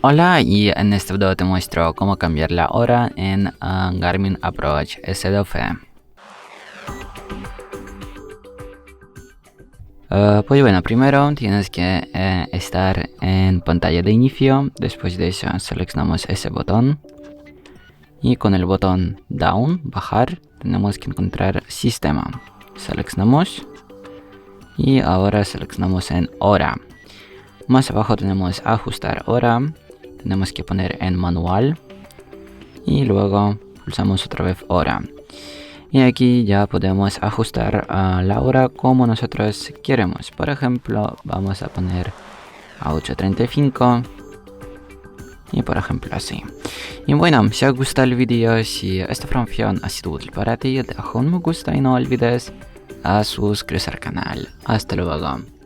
Hola, y en este video te muestro cómo cambiar la hora en Garmin Approach S12. Pues bueno, primero tienes que estar en pantalla de inicio. Después de eso seleccionamos ese botón y con el botón down, bajar, tenemos que encontrar sistema. Seleccionamos y ahora seleccionamos en hora. Más abajo tenemos ajustar hora. Tenemos que poner en manual y luego pulsamos otra vez hora. Y aquí ya podemos ajustar la hora como nosotros queremos. Por ejemplo, vamos a poner a 8:35 y por ejemplo así. Y bueno, si os gusta el vídeo, si esta información ha sido útil para ti, deja un me gusta y no olvides a suscribirse al canal. Hasta luego.